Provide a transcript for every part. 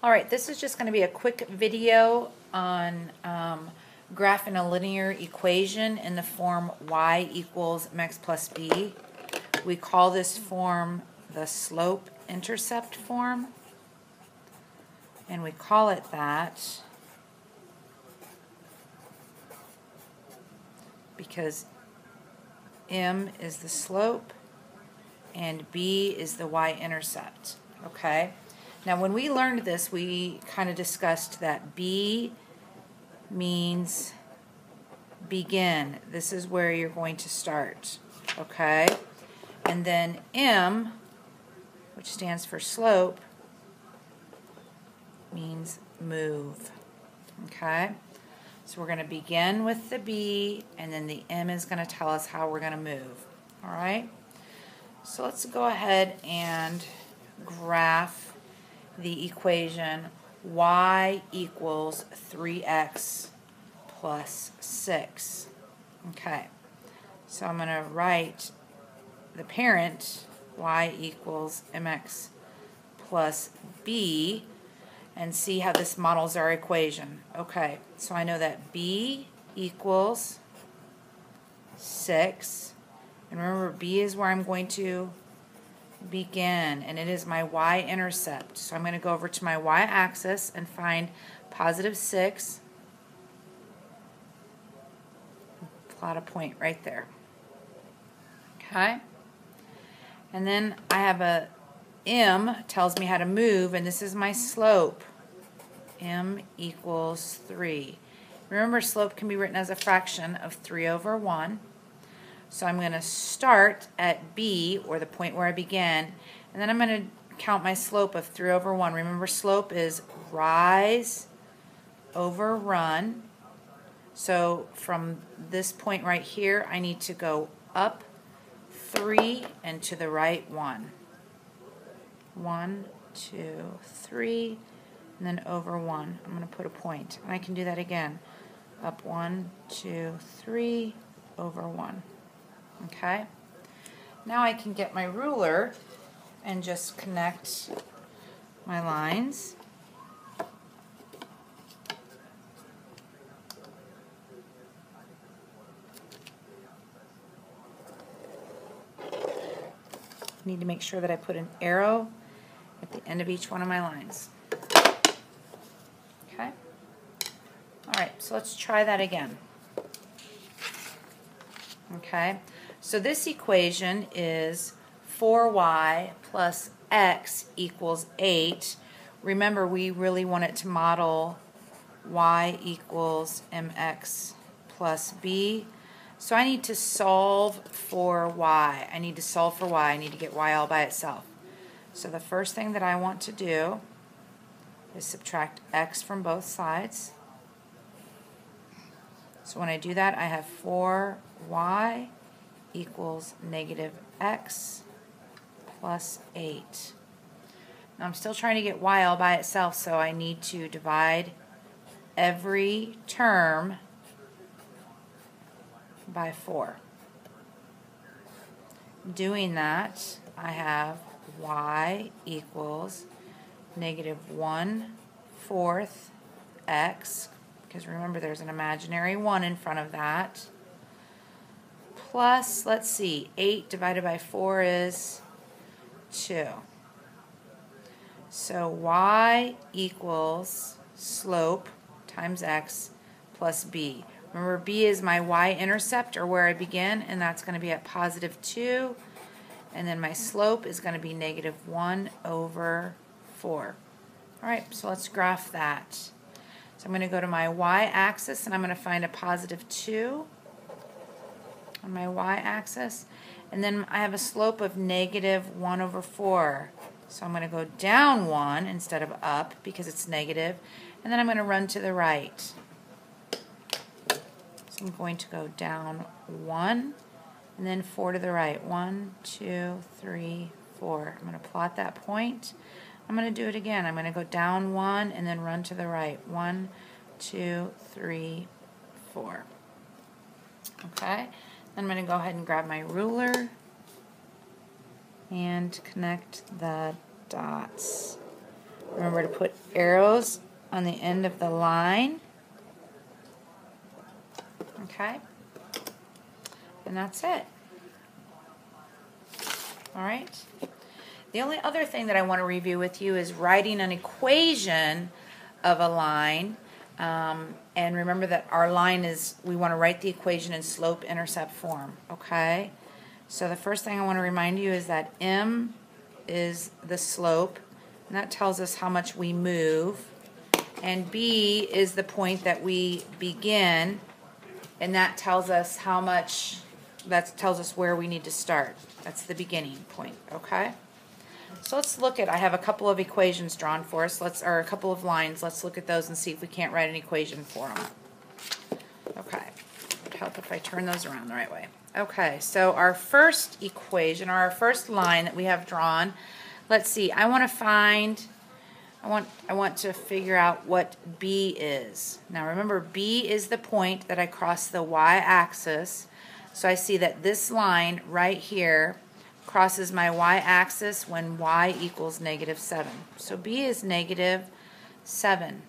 Alright, this is just going to be a quick video on graphing a linear equation in the form y equals mx plus b. We call this form the slope-intercept form, and we call it that because m is the slope and b is the y-intercept. Okay? Now when we learned this, we kind of discussed that b means begin. This is where you're going to start. Okay? And then m, which stands for slope, means move. Okay? So we're going to begin with the b, and then the m is going to tell us how we're going to move. Alright? So let's go ahead and graph the equation y equals 3x plus 6. Okay, so I'm going to write the parent y equals mx plus b and see how this models our equation. Okay, so I know that b equals 6, and remember b is where I'm going to begin, and it is my y-intercept. So I'm going to go over to my y-axis and find positive 6. Plot a point right there. Okay? And then I have a m tells me how to move, and this is my slope. M equals 3. Remember, slope can be written as a fraction of 3 over 1. So I'm going to start at B, or the point where I began, and then I'm going to count my slope of 3 over 1. Remember, slope is rise over run. So from this point right here, I need to go up 3 and to the right 1. 1, 2, 3, and then over 1. I'm going to put a point, and I can do that again. Up 1, 2, 3, over 1. Okay, now I can get my ruler and just connect my lines. Need to make sure that I put an arrow at the end of each one of my lines. Okay, alright, so let's try that again. Okay, so this equation is 4y plus x equals 8. Remember, we really want it to model y equals mx plus b. So I need to solve for y. I need to get y all by itself. So the first thing that I want to do is subtract x from both sides. So when I do that, I have 4y equals negative x plus 8. Now I'm still trying to get y all by itself, so I need to divide every term by 4. Doing that, I have y equals negative 1/4 x, because remember there's an imaginary 1 in front of that, plus, let's see, 8 divided by 4 is 2. So y equals slope times x plus b. Remember, b is my y-intercept, or where I begin, and that's going to be at positive 2. And then my slope is going to be negative 1 over 4. Alright, so let's graph that. So I'm going to go to my y-axis, and I'm going to find a positive 2 on my y-axis. And then I have a slope of negative 1 over 4. So I'm going to go down 1 instead of up because it's negative. And then I'm going to run to the right. So I'm going to go down 1 and then 4 to the right. 1, 2, 3, 4. I'm going to plot that point. I'm going to do it again. I'm going to go down 1 and then run to the right. 1, 2, 3, 4. Okay? Then I'm going to go ahead and grab my ruler and connect the dots. Remember to put arrows on the end of the line. Okay? And that's it. All right? The only other thing that I want to review with you is writing an equation of a line. And remember that our line is, we want to write the equation in slope-intercept form. Okay? So the first thing I want to remind you is that m is the slope, and that tells us how much we move. And b is the point that we begin, and that tells us how much, that tells us where we need to start. That's the beginning point, okay? So let's look at, I have a couple of equations drawn for us, or a couple of lines. Let's look at those and see if we can't write an equation for them. Okay, it would help if I turn those around the right way. Okay, so our first equation, or our first line that we have drawn, let's see, I want to figure out what B is. Now remember, B is the point that I cross the y-axis. So I see that this line right here crosses my y-axis when y equals -7. So B is -7.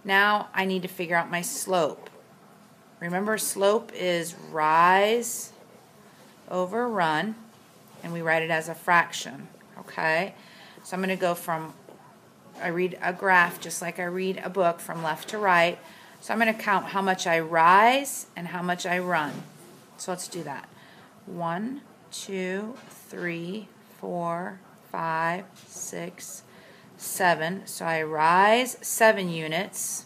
Now I need to figure out my slope. Remember, slope is rise over run, and we write it as a fraction. Okay? So I'm going to go from, I read a graph just like I read a book from left to right. So I'm going to count how much I rise and how much I run. So let's do that. 1, 2, 3, 4, 5, 6, 7. So I rise 7 units,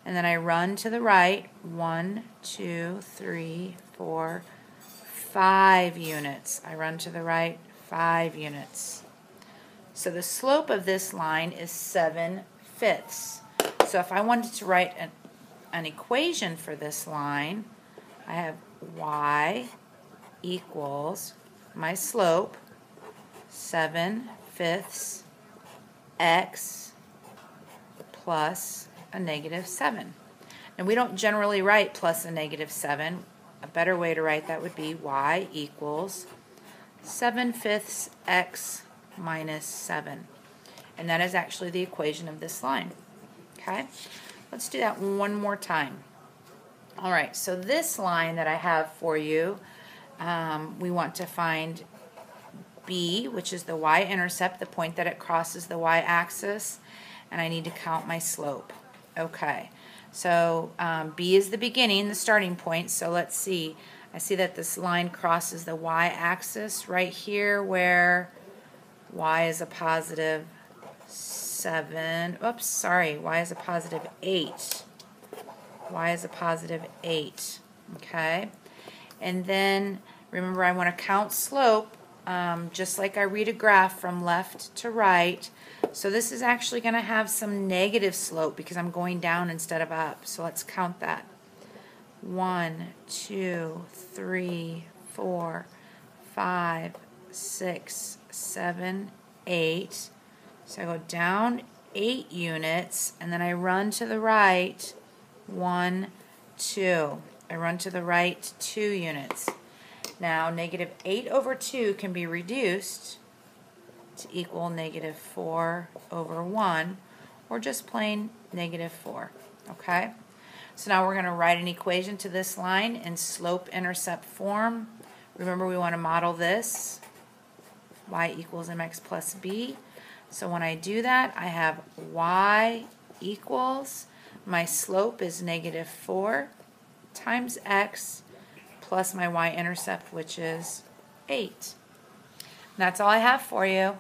and then I run to the right 1, 2, 3, 4, 5 units. I run to the right 5 units. So the slope of this line is 7/5. So if I wanted to write an equation for this line, I have y equals my slope 7/5 x plus a -7. And we don't generally write plus a -7. A better way to write that would be y equals 7/5 x minus 7. And that is actually the equation of this line. Okay? Let's do that one more time. All right, so this line that I have for you, we want to find B, which is the y-intercept, the point that it crosses the y-axis, and I need to count my slope. Okay, so B is the beginning, the starting point, so let's see. I see that this line crosses the y-axis right here where y is a +7. Oops, sorry, y is a +8. Y is a +8. Okay, and then remember, I want to count slope just like I read a graph from left to right. So this is actually going to have some negative slope because I'm going down instead of up. So let's count that. 1, 2, 3, 4, 5, 6, 7, 8. So I go down 8 units, and then I run to the right 1, 2. I run to the right 2 units. Now -8/2 can be reduced to equal -4/1, or just plain -4. Okay? So now we're going to write an equation to this line in slope-intercept form. Remember, we want to model this. Y equals mx plus b. So when I do that, I have y equals, my slope is -4 times x plus my y-intercept, which is 8. And that's all I have for you.